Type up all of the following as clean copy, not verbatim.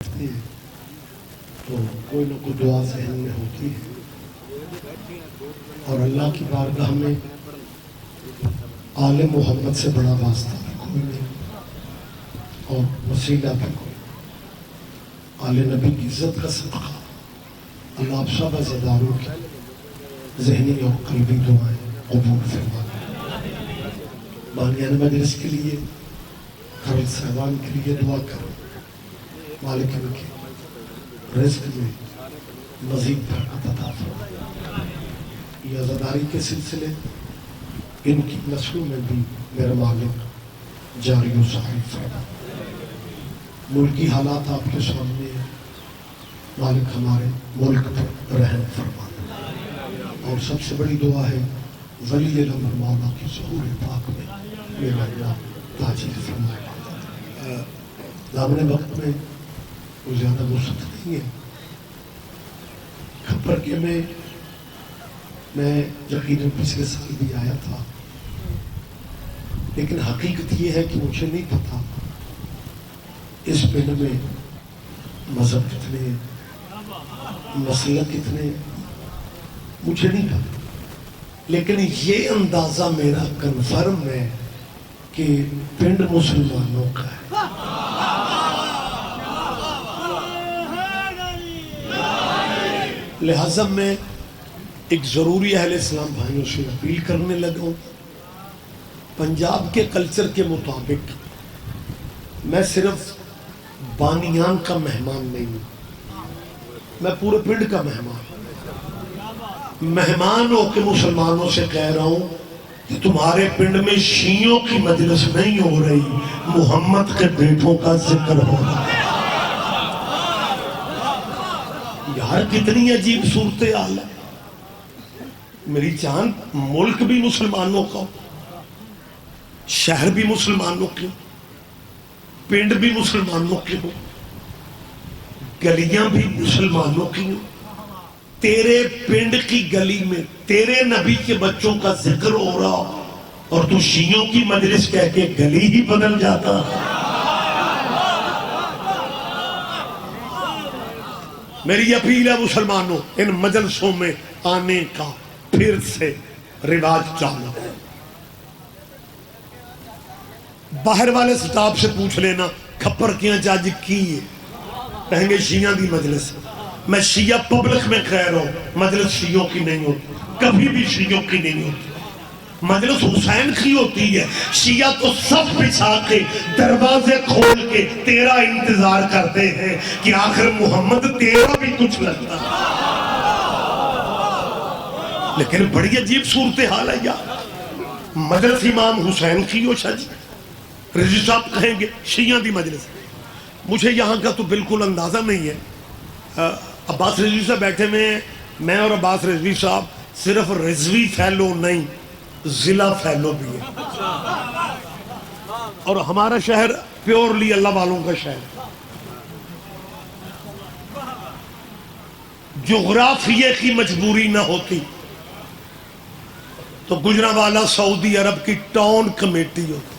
ہے تو کوئی نہ کوئی دعا ذہن میں ہوتی ہے، اور اللہ کی بارگاہ میں آل محمد سے بڑا واسطہ بھی کوئی نہیں اور وسیلہ بھی کوئی۔ آل نبی کی عزت کا صدقہ اللہ آپ سب عزیزداروں کی ذہنی اور قلبی دعائیں قبول فرمائے۔ بانیان مجلس کے لیے، خرج صاحبان کے لیے دعا کرو، مالک ان کے رزق میں مزید برکت عطا فرمائے۔ یہ عزاداری کے سلسلے ان کی نسلوں میں بھی میرا مالک جاری و ساری فرمائے۔ ملکی حالات آپ کے سامنے ہیں، مالک ہمارے ملک پر رحم فرمائے، اور سب سے بڑی دعا ہے ولی الامر مولا کی ظہور پاک میں میرا اللہ تاجر فرمائے۔ دامن وقت میں کوئی زیادہ وسعت نہیں ہے۔ کھپر کے میں یقیناً پچھلے سال بھی آیا تھا، لیکن حقیقت یہ ہے کہ مجھے نہیں پتا اس پنڈ میں مذہب کتنے، مسلک کتنے، مجھے نہیں پتا، لیکن یہ اندازہ میرا کنفرم ہے کہ پنڈ مسلمانوں کا ہے۔ لہذا میں ایک ضروری اہل اسلام بھائیوں سے اپیل کرنے لگا ہوں، پنجاب کے کلچر کے مطابق میں صرف بانیان کا مہمان نہیں ہوں، میں پورے پنڈ کا مہمان ہو کے مسلمانوں سے کہہ رہا ہوں کہ تمہارے پنڈ میں شیعوں کی مجلس نہیں ہو رہی، محمد کے بیٹوں کا ذکر ہو رہا ہے۔ یار کتنی عجیب صورتحال ہے۔ میری جان، ملک بھی مسلمانوں کا ہو، شہر بھی مسلمانوں کے ہو، پنڈ بھی مسلمانوں کے ہو، گلیاں بھی مسلمانوں کی ہو، تیرے پنڈ کی گلی میں تیرے نبی کے بچوں کا ذکر ہو رہا اور تو شیعوں کی مجلس کہہ کے گلی ہی بدل جاتا۔ میری اپیل ہے مسلمانوں، ان مجلسوں میں آنے کا پھر سے رواج چالو۔ باہر والے سٹاف سے پوچھ لینا کھپر کیاں جاج کی ہے، کہیں گے شیعہ دی مجلس۔ میں شیعہ پبلک میں کہہ رہا ہوں، مجلس شیعوں کی نہیں ہوتی، کبھی بھی شیعوں کی نہیں ہوتی، مجلس حسین کی ہوتی ہے۔ شیعہ تو صف بچھا کے دروازے کھول کے تیرا انتظار کرتے ہیں کہ آخر محمد تیرا بھی کچھ لگتا۔ لیکن بڑی عجیب صورتحال ہے یار، مجلس امام حسین کی ہو جی، رضوی صاحب کہیں گے شیعہ دی مجلس۔ مجھے یہاں کا تو بالکل اندازہ نہیں ہے۔ عباس رضوی صاحب بیٹھے میں، میں اور عباس رضوی صاحب صرف رضوی فیلو نہیں، ضلع فیلو بھی ہے، اور ہمارا شہر پیورلی اللہ والوں کا شہر۔ جغرافیے کی مجبوری نہ ہوتی تو گجرانوالہ سعودی عرب کی ٹاؤن کمیٹی ہوتی۔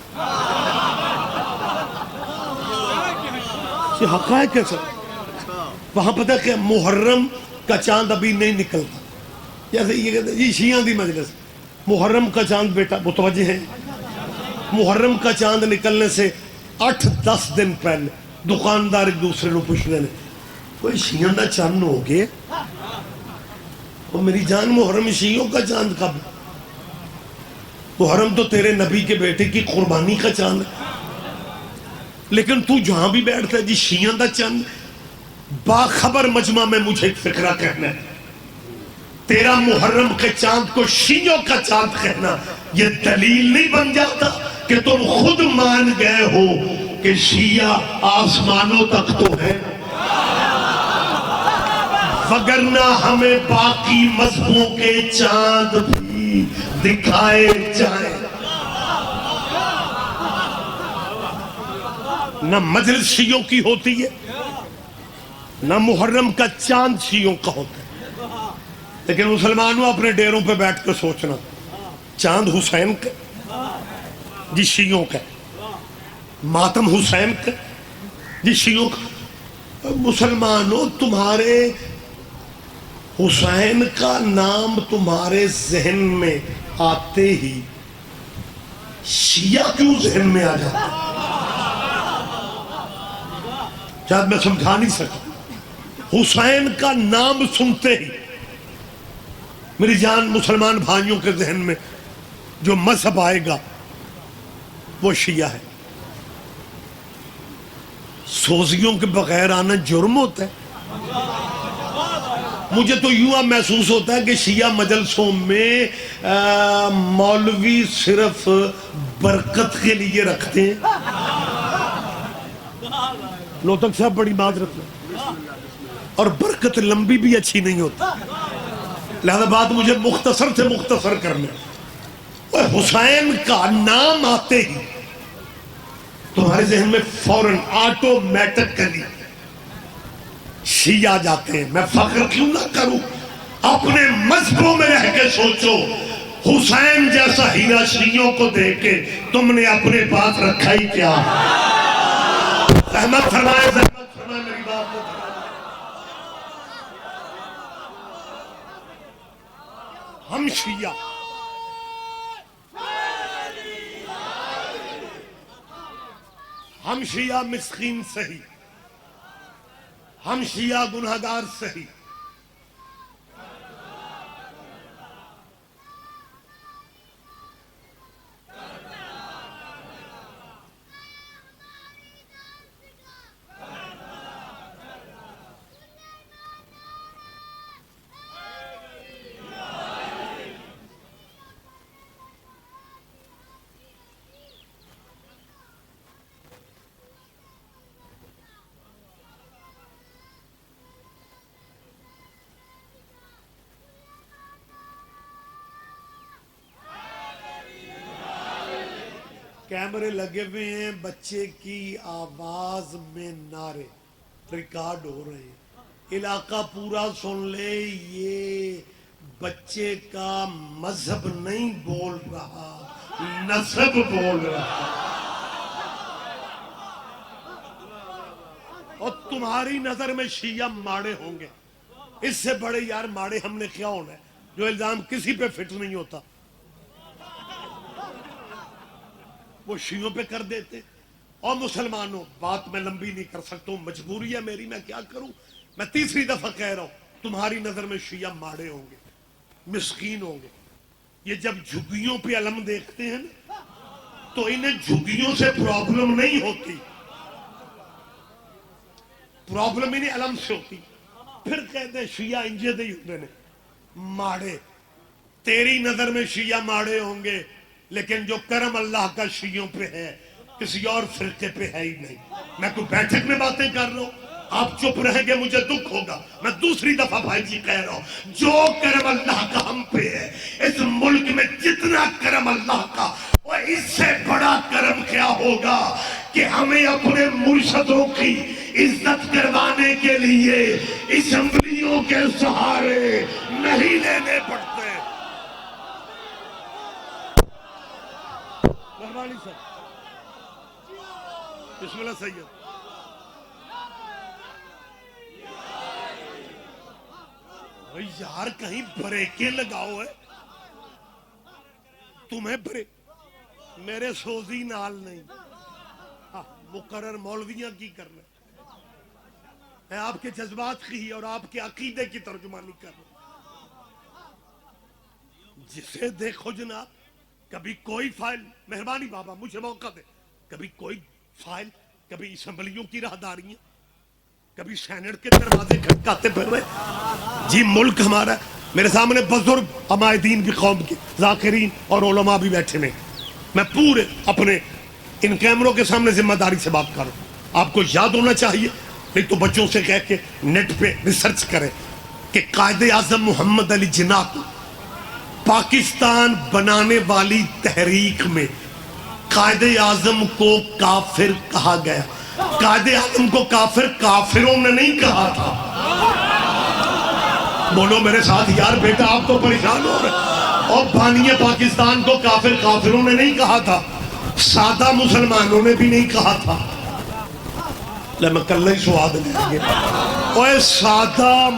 یہ حقائق ہے سر۔ وہاں پتہ کہ محرم کا چاند ابھی نہیں نکلتا، جیسے یہ کہتے ہیں یہ شیعہ دی مجلس، محرم کا چاند بیٹا متوجہ ہے، محرم کا چاند نکلنے سے 8-10 دن پہلے دکاندار ایک دوسرے کو پوچھنے نے کوئی شیعہ دا چاند ہو گئے، اور میری جان محرم شیعوں کا چاند کب؟ محرم تو تیرے نبی کے بیٹے کی قربانی کا چاند ہے۔ لیکن تو جہاں بھی بیٹھتا ہے جی شیعہ دا چاند، باخبر مجمع میں مجھے ایک فکرہ کہنا ہے، تیرا محرم کے چاند کو شیعوں کا چاند کہنا یہ دلیل نہیں بن جاتا کہ تم خود مان گئے ہو کہ شیعہ آسمانوں تک تو ہے، وگرنہ ہمیں باقی مذہبوں کے چاند بھی دکھائے جائیں۔ نہ مجلس شیعوں کی ہوتی ہے، نہ محرم کا چاند شیعوں کا ہوتا ہے، لیکن مسلمانوں اپنے ڈیروں پہ بیٹھ کے سوچنا چاند حسین کا جی شیعوں کا، ماتم حسین کا جی شیعوں کا، مسلمانوں تمہارے حسین کا نام تمہارے ذہن میں آتے ہی شیعہ کیوں ذہن میں آ جاتا ہے؟ شاید میں سمجھا نہیں سکتا۔ حسین کا نام سنتے ہی میری جان مسلمان بھائیوں کے ذہن میں جو مذہب آئے گا وہ شیعہ ہے۔ سوزیوں کے بغیر آنا جرم ہوتا ہے۔ مجھے تو یوں محسوس ہوتا ہے کہ شیعہ مجلسوں میں مولوی صرف برکت کے لیے رکھتے ہیں۔ لوتک صاحب بڑی معذرت ہے، اور برکت لمبی بھی اچھی نہیں ہوتی، لہذا بات مجھے مختصر سے مختصر کرنے۔ حسین کا نام آتے ہی تمہارے ذہن میں فوراً آٹومیٹکلی شیعہ جاتے ہیں۔ میں فخر کیوں نہ کروں؟ اپنے مذہبوں میں رہ کے سوچو، حسین جیسا ہیرا شیعوں کو دے کے تم نے اپنے پاس رکھا ہی کیا؟ احمد فرمائے میری بات کو۔ ہم شیعہ ہم شیعہ مسکین سہی، ہم شیعہ گناہگار سہی، کیمرے لگے ہوئے ہیں، بچے کی آواز میں نعرے ریکارڈ ہو رہے ہیں، علاقہ پورا سن لے۔ یہ بچے کا مذہب نہیں بول رہا، نسب بول رہا۔ اور تمہاری نظر میں شیعہ ماڑے ہوں گے، اس سے بڑے یار ماڑے ہم نے کیا ہونا ہے جو الزام کسی پہ فٹ نہیں ہوتا وہ شیعوں پہ کر دیتے۔ اور مسلمانوں، بات میں لمبی نہیں کر سکتا ہوں، مجبوری ہے میری، میں کیا کروں۔ میں تیسری دفعہ کہہ رہا ہوں، تمہاری نظر میں شیعہ ماڑے ہوں گے، مسکین ہوں گے۔ یہ جب جھگیوں پہ علم دیکھتے ہیں نا تو انہیں جھگیوں سے پرابلم نہیں ہوتی، پرابلم انہیں علم سے ہوتی۔ پھر کہتے ہیں شیعہ انجے دے ہوتے نے ماڑے۔ تیری نظر میں شیعہ ماڑے ہوں گے، لیکن جو کرم اللہ کا شیعوں پہ ہے کسی اور فرقے پہ ہے ہی نہیں۔ میں کوئی بیٹھک میں باتیں کر رہا ہوں، آپ چپ رہیں گے مجھے دکھ ہوگا۔ میں دوسری دفعہ بھائی جی کہہ رہا ہوں، جو کرم اللہ کا ہم پہ ہے، اس ملک میں جتنا کرم اللہ کا، وہ اس سے بڑا کرم کیا ہوگا کہ ہمیں اپنے مرشدوں کی عزت کروانے کے لیے اسمبلیوں کے سہارے نہیں لینے پڑتے۔ بسم اللہ سید۔ یار کہیں بریکیں لگاؤ ہے تمہیں میرے سوزی نال نہیں، مقرر مولویاں کی کرنا، میں آپ کے جذبات کی اور آپ کے عقیدے کی ترجمانی کر رہا ہوں۔ جسے دیکھو جناب، کبھی کوئی فائل، مہربانی بابا مجھے موقع دے، کبھی کوئی فائل، کبھی اسمبلیوں کی راہداریاں، کبھی سینٹ کے دروازے کھٹکاتے پھر رہے۔ جی ملک ہمارا، میرے سامنے بزرگ عمائدین بھی قوم کے، ذاکرین اور علماء بھی بیٹھے ہیں۔ میں پورے اپنے ان کیمروں کے سامنے ذمہ داری سے بات کر رہا ہوں۔ آپ کو یاد ہونا چاہیے، نہیں تو بچوں سے کہہ کے نیٹ پہ ریسرچ کریں کہ قائد اعظم محمد علی جناح کو پاکستان بنانے والی تحریک میں قائد اعظم کو کافر کہا گیا۔ قائد اعظم کو کافر کافروں نے نہیں کہا تھا۔ بولو میرے ساتھ یار، بیٹا آپ تو پریشان ہو رہے۔ اور بانی پاکستان کو کافر کافروں نے نہیں کہا تھا، سادہ مسلمانوں نے بھی نہیں کہا تھا۔ لے میں کل ہی سواد لیں گے. اوے سادہ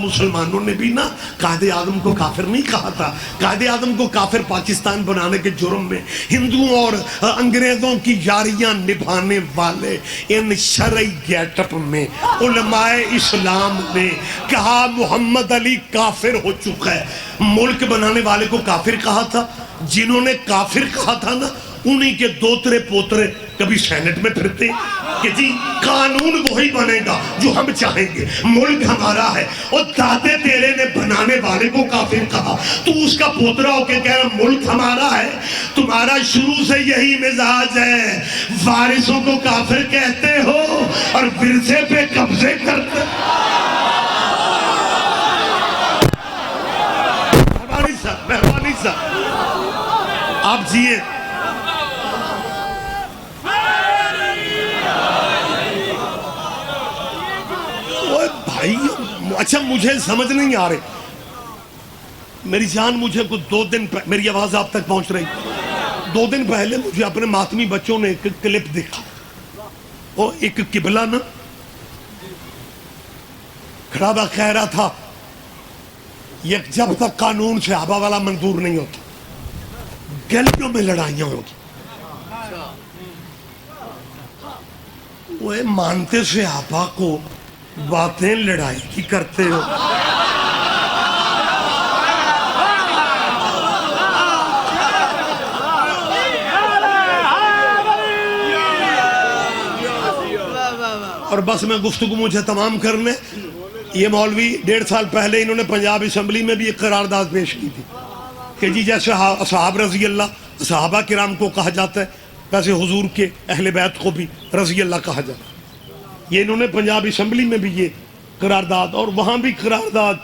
مسلمانوں نے بھی نا قائد اعظم کو کافر نہیں کہا تھا. قائد اعظم کو کافر پاکستان بنانے کے جرم میں ہندوؤں اور انگریزوں کی یاریاں نبھانے والے ان شرعی گیٹ اپ میں علماء اسلام نے کہا محمد علی کافر ہو چکا ہے. ملک بنانے والے کو کافر کہا تھا. جنہوں نے کافر کہا تھا نا انہی کے دوترے پوترے کبھی سینٹ میں پھرتے کہ جی قانون وہی بنے گا جو ہم چاہیں گے, ملک ہمارا ہے. اور دادے تیرے نے بنانے والے کو کافر کہا, تو اس کا پوترا ہو کے کہہ رہا ملک ہمارا ہے. تمہارا شروع سے یہی مزاج ہے, وارثوں کو کافر کہتے ہو اور ورثے پہ قبضے کرتے. مہربانی صاحب آپ جیے. بھائی اچھا مجھے سمجھ نہیں آ رہے, میری جان مجھے کچھ 2 دن میری آواز آپ تک پہنچ رہی, 2 دن پہلے مجھے اپنے ماتمی بچوں نے ایک کلپ دیکھا. وہ ایک قبلہ نا کھڑا تھا کہہ رہا تھا یہ جب تک قانون صحابہ والا منظور نہیں ہوتا گلیوں میں لڑائیاں ہوگی. وہ مانتے صحابہ کو باتیں لڑائی کی کرتے ہو. اور بس میں گفتگو مجھے تمام کرنے, یہ مولوی 1.5 سال پہلے انہوں نے پنجاب اسمبلی میں بھی ایک قرارداد پیش کی تھی کہ جی جیسے اصحاب رضی اللہ صحابہ کرام کو کہا جاتا ہے ویسے حضور کے اہل بیت کو بھی رضی اللہ کہا جاتا ہے. یہ انہوں نے پنجاب اسمبلی میں بھی یہ قرارداد, اور وہاں بھی قرارداد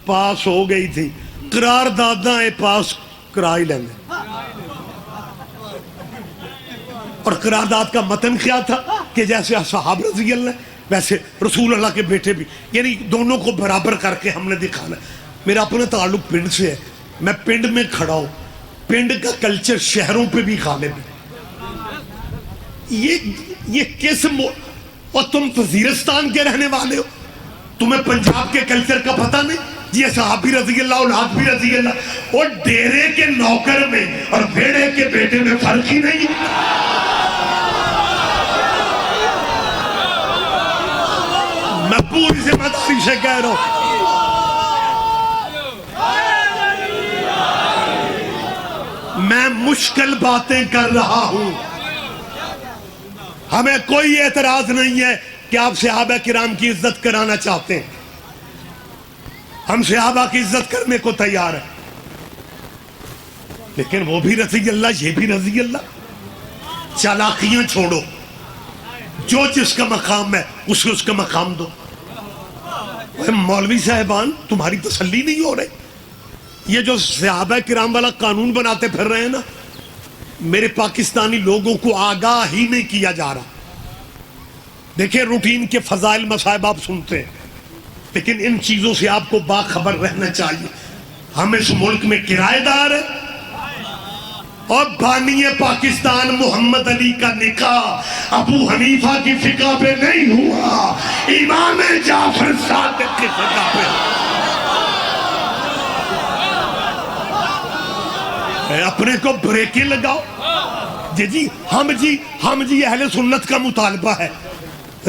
پاس ہو گئی تھی. قرارداداں پاس کرا ہی لیں گے. اور قرارداد کا متن کیا تھا کہ جیسے صحابہ رضی اللہ ویسے رسول اللہ کے بیٹے بھی, یعنی دونوں کو برابر کر کے ہم نے دکھانا. میرا اپنا تعلق پنڈ سے ہے, میں پنڈ میں کھڑا ہوں, پنڈ کا کلچر شہروں پہ بھی غالب ہے. یہ کس اور تم وزیرستان کے رہنے والے ہو, تمہیں پنجاب کے کلچر کا پتہ نہیں. یہ صحابی رضی اللہ اولاد بھی رضی اللہ, اور ڈیرے کے نوکر میں اور بھیڑے کے بیٹے میں فرق ہی نہیں. میں پوری ذمہ داری سے کہہ رہا ہوں, میں مشکل باتیں کر رہا ہوں. ہمیں کوئی اعتراض نہیں ہے کہ آپ صحابہ کرام کی عزت کرانا چاہتے ہیں, ہم صحابہ کی عزت کرنے کو تیار ہیں, لیکن وہ بھی رضی اللہ یہ بھی رضی اللہ. چالاکیاں چھوڑو, جو جس کا مقام ہے اسے اس کا مقام دو. مولوی صاحبان تمہاری تسلی نہیں ہو رہی. یہ جو صحابہ کرام والا قانون بناتے پھر رہے ہیں نا, میرے پاکستانی لوگوں کو آگاہ ہی نہیں کیا جا رہا. دیکھیں روٹین کے فضائل مصائب آپ سنتے ہیں, لیکن ان چیزوں سے آپ کو باخبر رہنا چاہیے. ہم اس ملک میں کرایہ دار ہیں, اور بانی پاکستان محمد علی کا نکاح ابو حنیفہ کی فقہ پہ نہیں ہوا, امام جعفر صادق کی فقہ پہ. اپنے کو بریکیں لگاؤ. ہم جی اہل سنت کا مطالبہ ہے,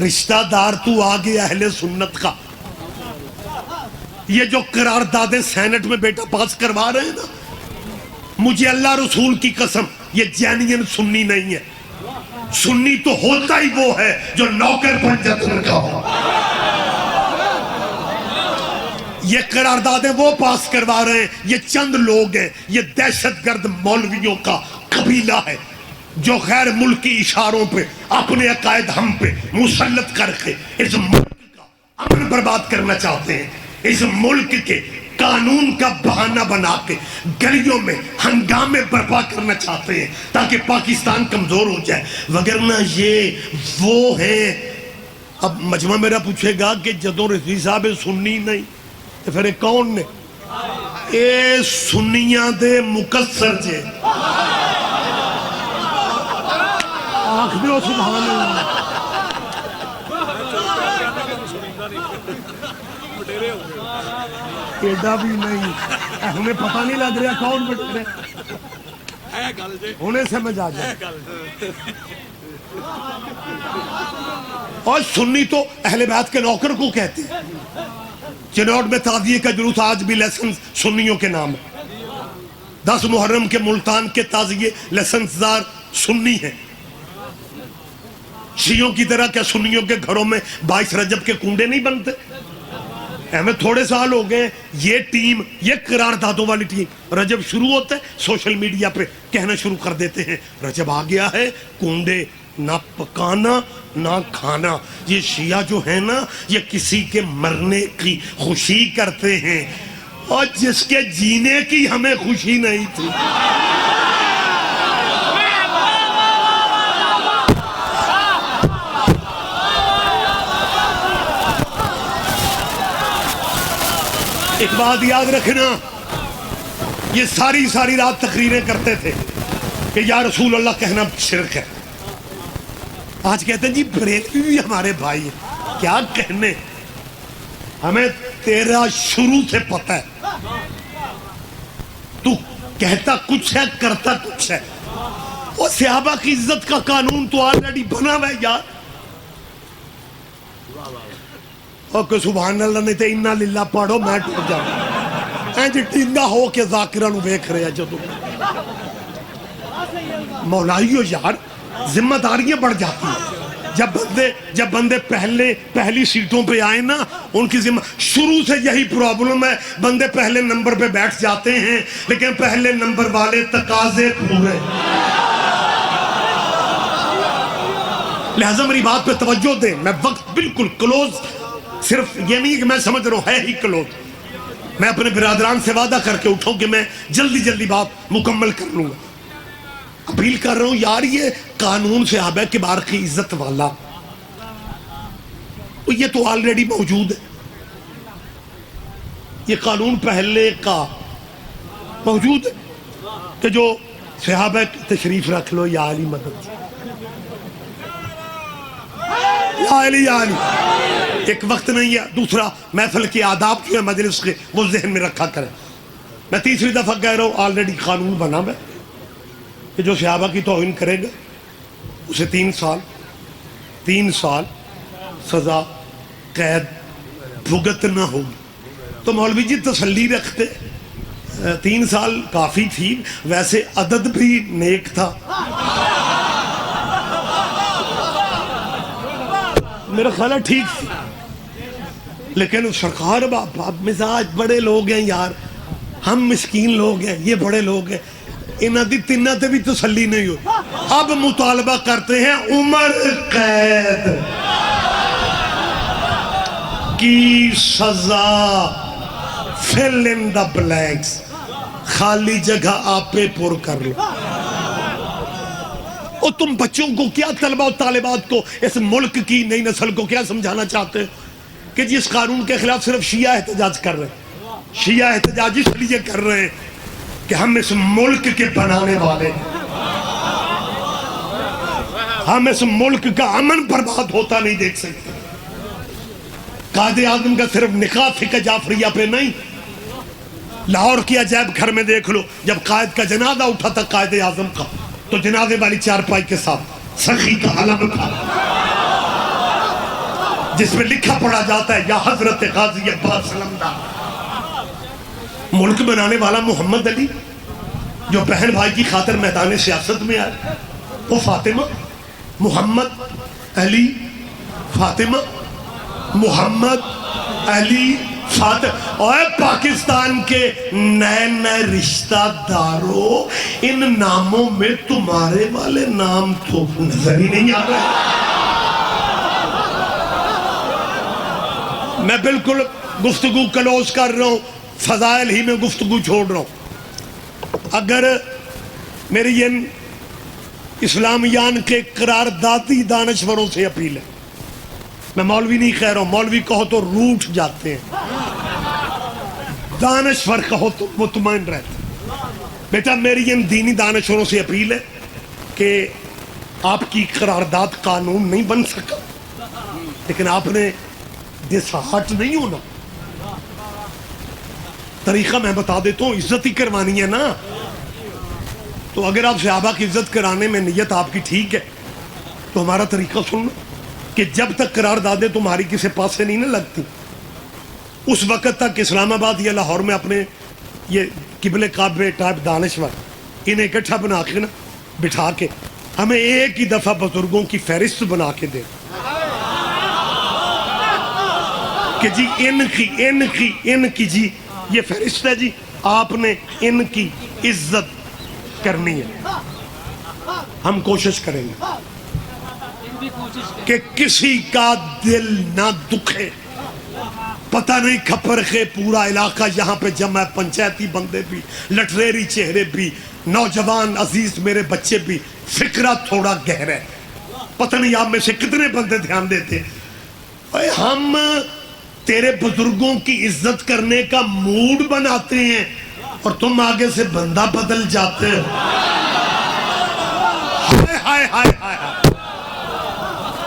رشتہ دار تو آگے اہل سنت کا. یہ جو قراردادیں سینٹ میں بیٹا پاس کروا رہے ہیں نا, مجھے اللہ رسول کی قسم یہ جینین سنی نہیں ہے. سنی تو ہوتا ہی وہ ہے جو نوکر پنجتن کا ہو. یہ قراردادیں وہ پاس کروا رہے ہیں, یہ چند لوگ ہیں, یہ دہشت گرد مولویوں کا قبیلہ ہے جو غیر ملکی اشاروں پہ اپنے عقائد ہم پہ مسلط کر کے اس ملک کا امن برباد کرنا چاہتے ہیں. اس ملک کے قانون کا بہانہ بنا کے گلیوں میں ہنگامے برپا کرنا چاہتے ہیں تاکہ پاکستان کمزور ہو جائے. وگرنہ یہ وہ ہیں. اب مجمع میرا پوچھے گا کہ جدوں رضوی صاحب سنی نہیں تو پھر کون نے؟ اے سنیاں دے مقصر جے. آنکھ دو سبحان اللہ. ایڈا بھی نہیں, ہمیں پتہ نہیں لگ رہا کون بٹیرے, انہیں سمجھ آ جائے. اور سنی تو اہل بیت کے نوکر کو کہتے ہیں. چنوٹ میں تعزیے کا جلوس آج بھی لیسنس سنیوں کے نام ہے. 10 محرم کے ملتان کے تعزیے لیسنس دار سنی ہیں. شیعوں کی طرح کیا سنیوں کے گھروں میں 22 رجب کے کنڈے نہیں بنتے؟ ہمیں تھوڑے سال ہو گئے یہ ٹیم, یہ قراردادوں والی ٹیم, رجب شروع ہوتا ہے سوشل میڈیا پہ کہنا شروع کر دیتے ہیں رجب آ گیا ہے, کنڈے نہ پکانا نہ کھانا. یہ شیعہ جو ہے نا یہ کسی کے مرنے کی خوشی کرتے ہیں اور جس کے جینے کی ہمیں خوشی نہیں تھی. ایک بات یاد رکھنا, یہ ساری رات تقریریں کرتے تھے کہ یا رسول اللہ کہنا شرک ہے. آج کہتے ہیں جی بریلوی بھی ہمارے بھائی ہیں. کیا کہنے, ہمیں تیرا شروع سے پتہ ہے تو کہتا کچھ ہے کرتا کچھ ہے. وہ صحابہ کی عزت کا قانون تو آلریڈی بنا ہوا ہے یار. اور کہ سبحان اللہ نہیں تے انا للہ پڑھو میں ٹوٹ جاؤں. این جی ٹینگا ہو کے ذاکرہ نو بیکھ رہے ہیں جدو مولائیو یار, ذمہ داریاں بڑھ جاتی ہیں. جب بندے پہلی سیٹوں پہ آئے نا ان کی ذمہ, شروع سے یہی پرابلم ہے, بندے پہلے نمبر پہ بیٹھ جاتے ہیں لیکن پہلے نمبر والے تقاضے پورے. لہذا میری بات پہ توجہ دیں, میں وقت بالکل کلوز, صرف یہ نہیں کہ میں سمجھ رہا ہوں ہے ہی کلوز. میں اپنے برادران سے وعدہ کر کے اٹھوں کہ میں جلدی بات مکمل کر لوں گا. اپیل کر رہا ہوں یار, یہ قانون صحابہ کبار کی عزت والا یہ تو آلریڈی موجود ہے. یہ قانون پہلے کا موجود ہے کہ جو صحابہ تشریف رکھ لو یا علی مدد, یا علی یا علی. ایک وقت نہیں ہے. دوسرا, محفل کے آداب جو ہے مجلس کے وہ ذہن میں رکھا کریں. میں تیسری دفعہ کہہ رہا ہوں آلریڈی قانون بنا ہے کہ جو صحابہ کی توہین کرے گا اسے 3 سال سزا قید بھگتنا ہوگی. تو مولوی جی تسلی رکھتے, 3 سال کافی تھی, ویسے عدد بھی نیک تھا. میرا خیال ہے ٹھیک تھی, لیکن سرکار مزاج بڑے لوگ ہیں یار, ہم مسکین لوگ ہیں, یہ بڑے لوگ ہیں, انہاں دی تینہ تے بھی تسلی نہیں ہوئی. اب مطالبہ کرتے ہیں عمر قید کی سزا, fill in the blanks, خالی جگہ آپ پہ پر کر لو. اور تم بچوں کو کیا, طلبہ و طالبات کو, اس ملک کی نئی نسل کو کیا سمجھانا چاہتے ہیں کہ جس قانون کے خلاف صرف شیعہ احتجاج کر رہے ہیں. شیعہ احتجاج اس لیے کر رہے ہیں کہ ہم اس ملک کے بنانے والے ہیں, ہم اس ملک کا امن برباد ہوتا نہیں دیکھ سکتے. قائد اعظم کا صرف نکاح فقہ جعفریہ پہ نہیں, لاہور کی عجائب گھر میں دیکھ لو, جب قائد کا جنازہ اٹھا تھا قائد اعظم کا تو جنازے والی چارپائی کے ساتھ سخی کا علم تھا جس میں لکھا پڑھا جاتا ہے یا حضرت غازی عباس علمدار. ملک بنانے والا محمد علی جو بہن بھائی کی خاطر میدان سیاست میں آئے, وہ فاطمہ, محمد علی فاطمہ, محمد علی فاطمہ. اور پاکستان کے نئے رشتہ داروں, ان ناموں میں تمہارے والے نام تو نظر ہی نہیں آ رہے. میں بالکل گفتگو کلوز کر رہا ہوں, فضائل ہی میں گفتگو چھوڑ رہا ہوں. اگر میری ان اسلامیان کے قراردادی دانشوروں سے اپیل ہے, میں مولوی نہیں کہہ رہا ہوں, مولوی کہو تو روٹھ جاتے ہیں, دانشور کہو تو مطمئن رہتے. بیٹا میری ان دینی دانشوروں سے اپیل ہے کہ آپ کی قرارداد قانون نہیں بن سکا، لیکن آپ نے دس ہٹ نہیں ہونا۔ طریقہ میں بتا دیتا ہوں، عزت ہی کروانی ہے نا، تو اگر آپ صحابہ کی عزت کرانے میں نیت آپ کی ٹھیک ہے تو ہمارا طریقہ سننا کہ جب تک قراردادیں تمہاری کسی پاس سے نہیں نہ لگتی، اس وقت تک اسلام آباد یا لاہور میں اپنے یہ قبلے کعبے ٹائپ دانشور انہیں اکٹھا بنا کے نا بٹھا کے ہمیں ایک ہی دفعہ بزرگوں کی فہرست بنا کے دے کہ جی ان کی جی یہ فہرست ہے جی، آپ نے ان کی عزت کرنی ہے۔ ہم کوشش کریں گے کہ کسی کا دل نہ دکھے۔ پتہ نہیں کھپر کے پورا علاقہ یہاں پہ جمع ہے، پنچایتی بندے بھی، لٹریری چہرے بھی، نوجوان عزیز میرے بچے بھی، فکرہ تھوڑا گہرا ہے۔ پتہ نہیں آپ میں سے کتنے بندے دھیان دیتے ہیں۔ ہم تیرے بزرگوں کی عزت کرنے کا موڈ بناتے ہیں اور تم آگے سے بندہ بدل جاتے ہو۔ ہائے ہائے ہائے ہائے،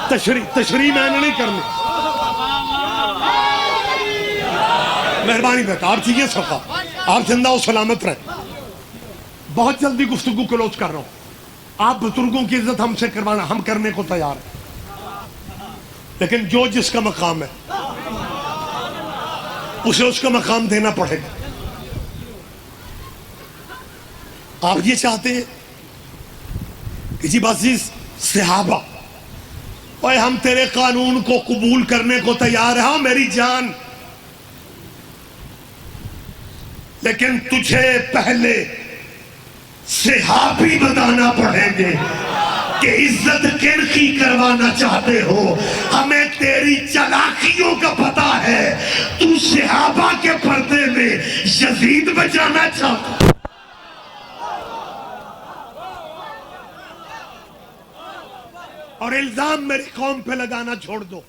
تشریح میں نہیں کرنی، مہربانی بیٹا آپ چاہیے صفا، آپ زندہ و سلامت رہیں۔ بہت جلدی گفتگو کلوز کر رہا ہوں۔ آپ بزرگوں کی عزت ہم سے کروانا، ہم کرنے کو تیار ہیں، لیکن جو جس کا مقام ہے اسے اس کا مقام دینا پڑے گا۔ آپ یہ چاہتے ہیں کہ جی بس صحابہ، اوے ہم تیرے قانون کو قبول کرنے کو تیار ہیں میری جان، لیکن تجھے پہلے صحابی بتانا پڑیں گے کہ عزت کن کی کروانا چاہتے ہو۔ ہمیں تیری چلاکیوں کا پتہ ہے، تو صحابہ کے پردے میں یزید بچانا چاہتا۔ اور الزام میری قوم پہ لگانا چھوڑ دو۔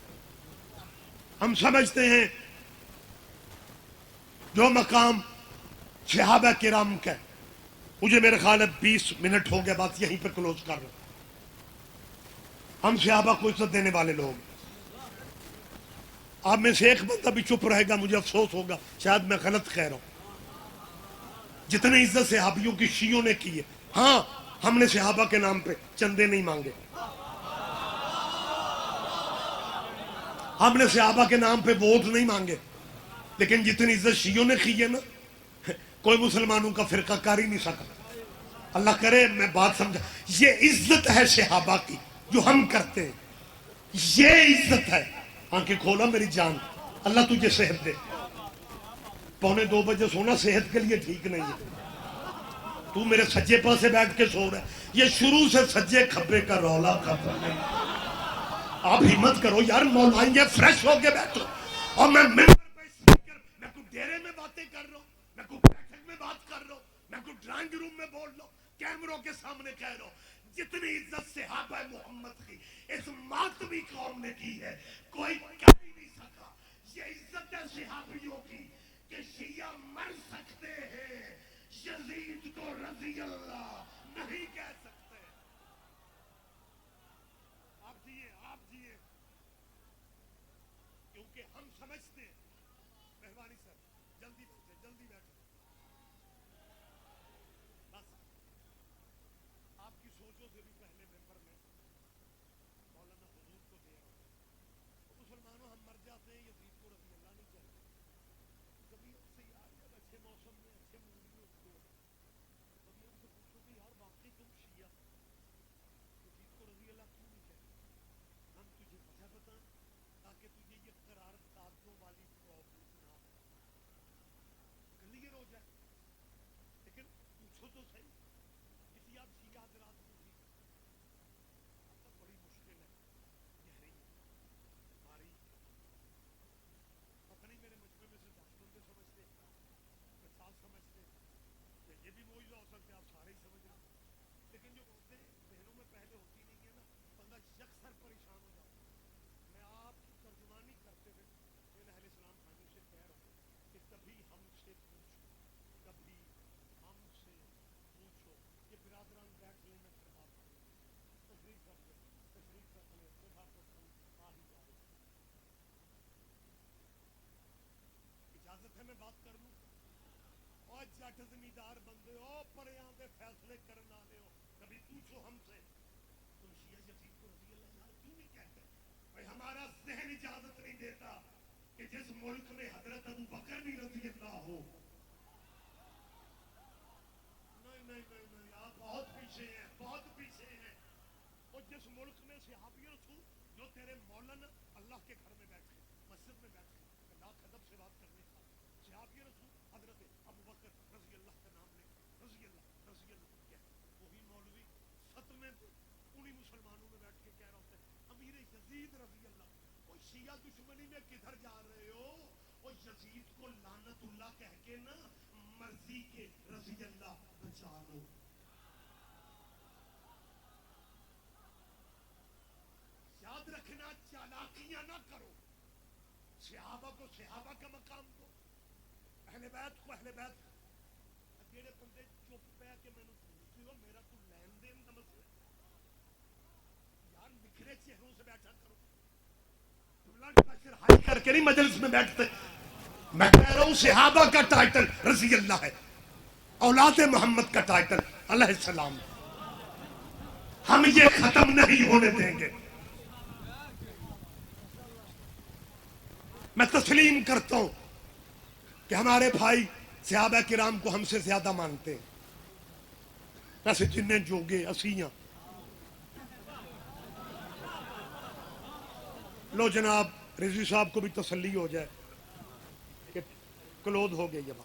ہم سمجھتے ہیں جو مقام صحابہ کرام کا، مجھے میرے خیال ہے 20 منٹ ہو گیا، بات یہیں پہ کلوز کر رہا ہوں۔ ہم صحابہ کو عزت دینے والے لوگ، آپ میں سے ایک بندہ بھی چپ رہے گا مجھے افسوس ہوگا، شاید میں غلط کہہ رہا ہوں۔ جتنے عزت صحابیوں کی شیعوں نے کی ہے، ہاں ہم نے صحابہ کے نام پہ چندے نہیں مانگے، ہم نے صحابہ کے نام پہ ووٹ نہیں مانگے، لیکن جتنی عزت شیعوں نے کی ہے نا، کوئی مسلمانوں کا فرقہ کر ہی نہیں سکا۔ اللہ کرے میں بات سمجھا، یہ عزت ہے صحابہ کی جو ہم کرتے ہیں، یہ عزت ہے۔ آنکھیں کھولا میری جان، اللہ تجھے صحت دے۔ 1:45 بجے سونا صحت کے لیے ٹھیک نہیں ہے، تو میرے سجے پاسے بیٹھ کے سو رہا ہے، یہ شروع سے سجے کھبے کا رولا کھبا ہے۔ آپ ہمت کرو یار، مولائیں فریش ہو کے بیٹھو، اور میں ممبر پہ اسپیکر، میں کوئی ڈیرے میں باتیں کر رہا ہوں، میں کوئی بیٹھک میں بات کر رہا ہوں، میں کوئی ڈرائنگ روم میں بول رہا ہوں، کیمروں کے سامنے کہہ رہا ہوں، جتنی عزت صحابہ محمد کی اس ماتمی قوم نے کی ہے کوئی کر ہی نہیں سکا۔ یہ عزت ہے صحابیوں کی کہ شیعہ مر سکتے ہیں، یزید کو رضی اللہ نہیں کہہ سکتے۔ آپ جیے کیونکہ ہم سمجھتے ہیں، مہربانی سر جلدی بیٹھے بس، آپ کی سوچوں سے بھی پہلے ممبر میں مولانا حضور کو دے رہا ہوں۔ تو مسلمانوں ہم مر جاتے ہیں، یزید کو رضی اللہ نہیں کہتے، کبھی ان سے یار اچھے موسم میں اچھے موڈ میں اٹھتے ہو، کبھی ان سے پوچھو کہ یار واقعی تم شیعہ یزید کو رضی اللہ کیوں نہیں کہتے، ہم تجھے وجہ بتائیں تاکہ تجھے یہ قرار دادوں والی پرابلم نہ ہو، کلیئر ہو جائے۔ لیکن پوچھو تو صحیح، کسی آپ شیعہ حضرات پوچھی، اب تک بڑی مشکل ہے، گہری ہماری، پتہ نہیں میرے مجمع میں سے 10 بندے سمجھتے، 50 سمجھتے، یا یہ بھی موجودہ ہو سکتے آپ سارے ہی سمجھ رہے، لیکن جو باتیں ذہنوں میں پہلے ہوتی نہیں ہے نا، بندہ یکسر پریشان ہو جاتا ہے۔ میں آپ کی ترجمانی کرتے ہوئے ان اہل اسلام بھائیوں سے کہہ رہا ہوں کہ کبھی ہم سے پوچھو، کبھی ہم سے پوچھو۔ جٹ زمیندار بندے ہو، پریاں دے فیصلے کرنے والے ہو، کبھی پوچھو ہم سے تم شیعہ یزید کو رضی اللہ عنہ کیوں نہیں کہتے؟ بھائی ہمارا ذہن اجازت نہیں دیتا کہ جس ملک میں حضرت ابو بکر بھی رضی اللہ ہو. نہیں آپ بہت پیچھے ہیں، بہت پیچھے ہیں. اور جس ملک میں صحابی رسول جو تیرے مولانا اللہ کے گھر میں بیٹھے، مسجد میں بیٹھے، لاکھ ادب سے بات کرنے کا، صحابی رسول حضرت ابو بکر رضی اللہ کا نام لے، رضی اللہ کیا وہی مولوی ختمے انہی مسلمانوں میں بیٹھ کے کہہ رہا ہوتا ہے امیر یزید رضی اللہ. وہ شیعہ دشمنی میں کدھر جا رہے ہو؟ وہ یزید کو لعنت اللہ کہہ کے نا مرضی کے رضی اللہ بچا لو. یاد رکھنا چالاکیاں نہ کرو. صحابہ کو صحابہ کا مقام دو، اہل بیت کو اہل بیت. جڑے بندے چپ پہ کہ میں پوچھتی ہو میرا تو لین دین کا مسئلہ یار نکھرے چہروں سے بیٹھا کرو. بلڈ پریشر ہائی کر کے نہیں مجلس میں بیٹھتے. میں کہہ رہا ہوں صحابہ کا ٹائٹل رضی اللہ ہے، اولاد محمد کا ٹائٹل علیہ السلام. ہم یہ ختم نہیں ہونے دیں گے. میں تسلیم کرتا ہوں کہ ہمارے بھائی صحابہ کرام کو ہم سے زیادہ مانتے ہیں. ایسے جنہیں جوگے اسیاں لو جناب رضوی صاحب کو بھی تسلی ہو جائے کہ کلوز ہو گئی. اب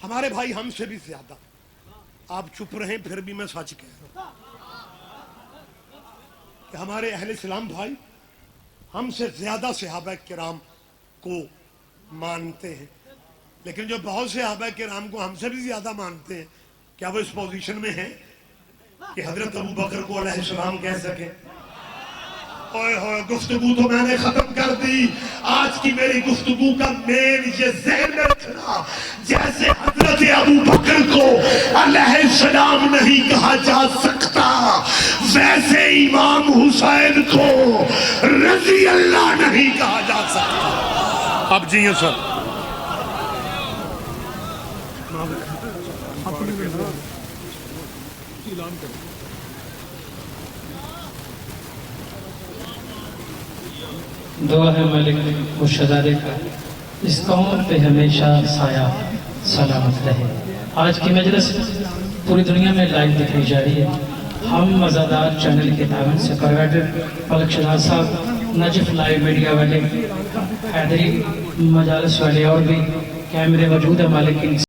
ہمارے بھائی ہم سے بھی زیادہ. آپ چپ رہیں پھر بھی میں سچ کہہ رہا ہوں کہ ہمارے اہل اسلام بھائی ہم سے زیادہ صحابہ کرام کو مانتے ہیں. لیکن جو بہت سے صحابہ کرام کو ہم سے بھی زیادہ مانتے ہیں، کیا وہ اس پوزیشن میں ہیں کہ حضرت ابو بکر کو علیہ السلام کہہ سکیں؟ گفتگو تو میں نے ختم کر دی. آج کی میری گفتگو کا مین یہ ذہن میں رکھنا، جیسے حضرت ابو بکر کو علیہ السلام نہیں کہا جا سکتا، ویسے امام حسین کو رضی اللہ نہیں کہا جا سکتا. اب جی سر دعا ہے ملک مشہدارے کا اس قوم پہ ہمیشہ سایہ سلامت رہے. آج کی مجلس پوری دنیا میں لائیو دکھائی جا رہی ہے. ہم مزادار چینل کے تعاون سے پروائیڈر ملک شہزاد صاحب، نجف لائیو میڈیا والے، حیدری مجالس والے اور بھی کیمرے موجود ہیں. مالک